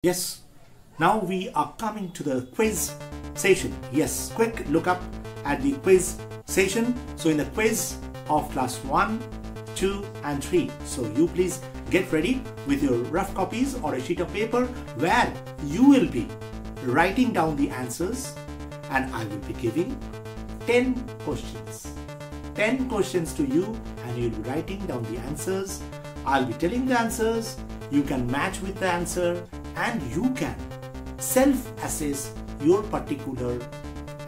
Yes, now we are coming to the quiz session. Yes, quick look up at the quiz session. So in the quiz of class 1, 2 and 3. So you please get ready with your rough copies or a sheet of paper where you will be writing down the answers, and I will be giving 10 questions. 10 questions to you and you'll be writing down the answers. I'll be telling the answers, you can match with the answer, and you can self-assess your particular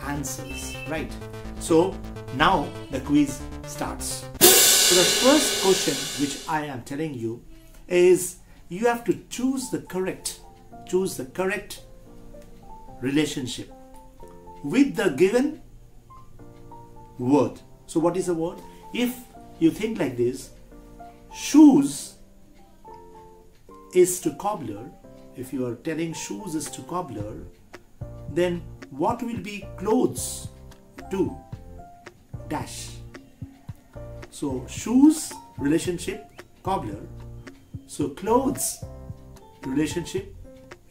answers, right? So now the quiz starts. So the first question which I am telling you is you have to choose the correct relationship with the given word. So what is the word? If you think like this, shoes is to cobbler. If you are telling shoes is to cobbler, then what will be clothes to dash? So shoes relationship cobbler. So clothes relationship,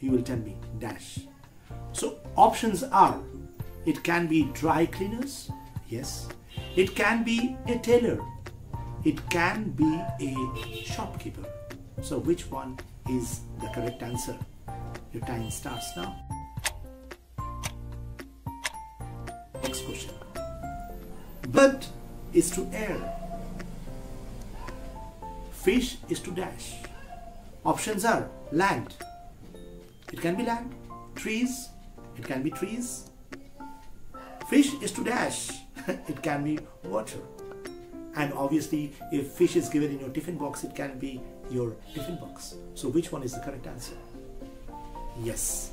you will tell me dash. So options are, it can be dry cleaners, yes. It can be a tailor. It can be a shopkeeper. So which one is the correct answer? Your time starts now. Next question. Bird is to air. Fish is to dash. Options are land. It can be land. Trees. It can be trees. Fish is to dash. It can be water. And obviously, if fish is given in your tiffin box, it can be your tiffin box. So which one is the correct answer? Yes.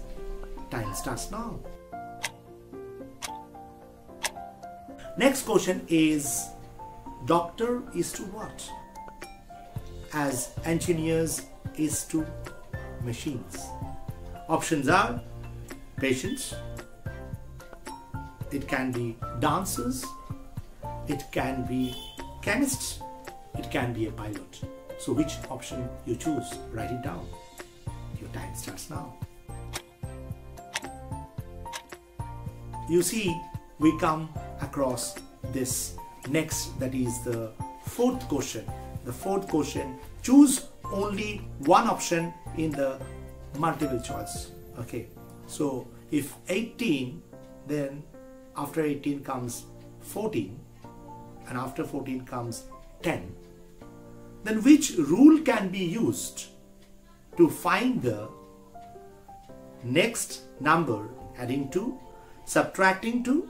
Time starts now. Next question is, doctor is to what? As engineers is to machines. Options are patients. It can be dancers. It can be chemists. It can be a pilot. So which option you choose? Write it down. Your time starts now. You see, we come across this next, that is the fourth question. The fourth question, choose only one option in the multiple choice. Okay, so if 18, then after 18 comes 14, and after 14 comes 10. Then which rule can be used to find the next number, adding to, subtracting to,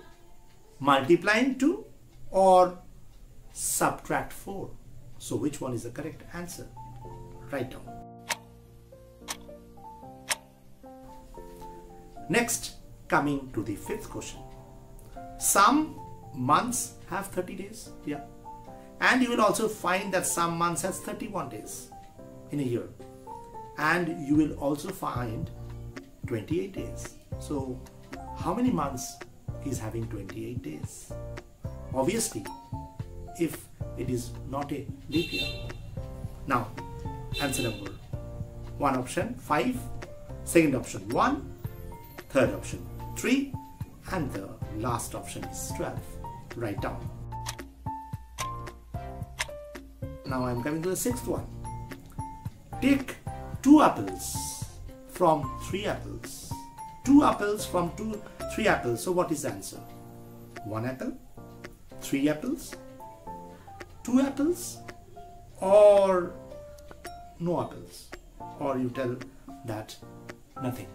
multiplying to, or subtract 4? So which one is the correct answer? Write down. Next, coming to the fifth question. Some months have 30 days. Yeah. And you will also find that some months has 31 days in a year. And you will also find 28 days. So how many months is having 28 days? Obviously, if it is not a leap year. Now, answer number 1 option 5, second option 1, third option 3, and the last option is 12. Write down. Now I am coming to the sixth one. Take 2 apples from 3 apples. 2 apples from 3 apples. So what is the answer? 1 apple, 3 apples, 2 apples, or no apples? Or you tell that nothing.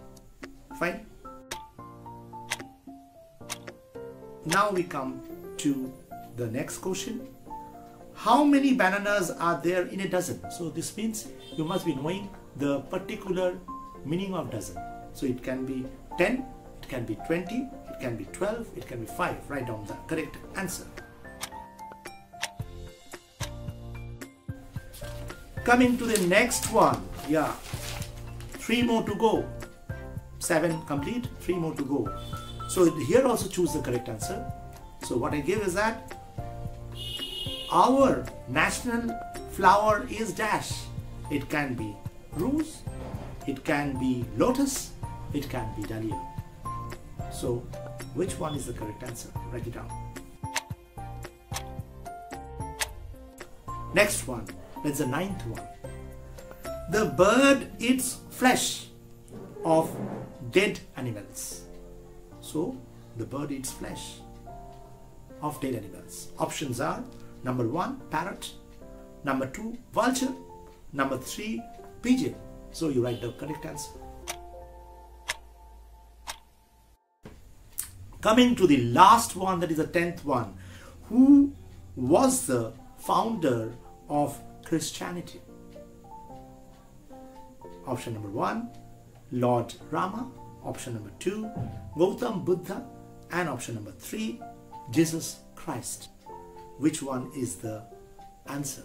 Fine. Now we come to the next question. How many bananas are there in a dozen? So this means you must be knowing the particular meaning of dozen. So it can be 10, it can be 20, it can be 12, it can be 5. Write down the correct answer. Coming to the next one. Yeah. 3 more to go. 7 complete, 3 more to go. So here also choose the correct answer. So what I give is that our national flower is dash. It can be rose, it can be lotus, it can be dahlia. So which one is the correct answer? Write it down. Next one, that's the ninth one. The bird eats flesh of dead animals. So the bird eats flesh of dead animals. Options are number 1, parrot, number 2, vulture, number 3, pigeon. So you write the correct answer. Coming to the last one, that is the 10th one. Who was the founder of Christianity? Option number 1, Lord Rama. Option number 2, Gautam Buddha. And option number 3, Jesus Christ. Which one is the answer?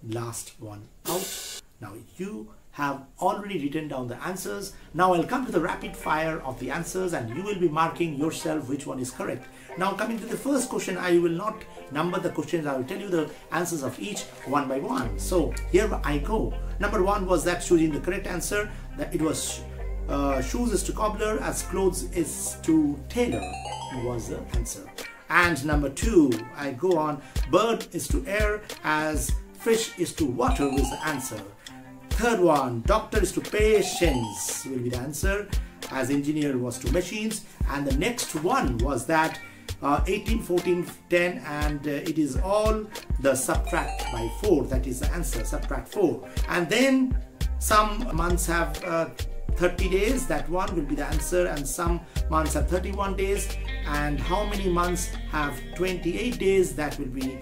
Last one out. Now you have already written down the answers. Now I'll come to the rapid fire of the answers and you will be marking yourself which one is correct. Now coming to the first question, I will not number the questions. I will tell you the answers of each one by one. So here I go. Number 1 was that choosing the correct answer. That it was shoes is to cobbler as clothes is to tailor was the answer. And number 2, I go on, bird is to air as fish is to water was the answer. Third one, doctor is to patients will be the answer, as engineer was to machines. And the next one was that 18, 14, 10, and it is all the subtract by 4. That is the answer, subtract 4. And then some months have 30 days, that one will be the answer, and some months have 31 days. And how many months have 28 days? That will be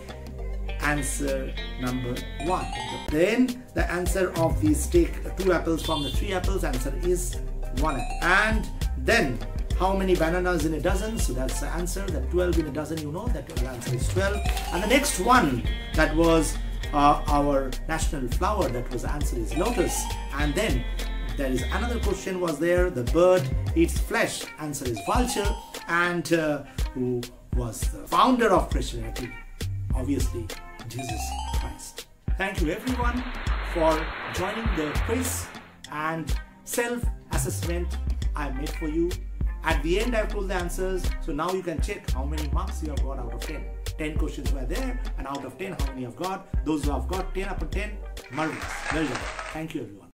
answer number 1. Then the answer of these, take 2 apples from the 3 apples, answer is 1 apple. And then how many bananas in a dozen? So that's the answer, that 12 in a dozen, you know that the answer is 12. And the next one, that was our national flower, that was the answer is lotus. And then there is another question was there, the bird eats flesh, answer is vulture. And who was the founder of Christianity? Obviously Jesus Christ. Thank you everyone for joining the quiz and self-assessment I made for you. At the end I've told the answers, so now you can check how many marks you have got out of 10. 10 questions were there, and out of 10 how many you have got. Those who have got 10 upon 10, marvelous. Well done. Thank you everyone.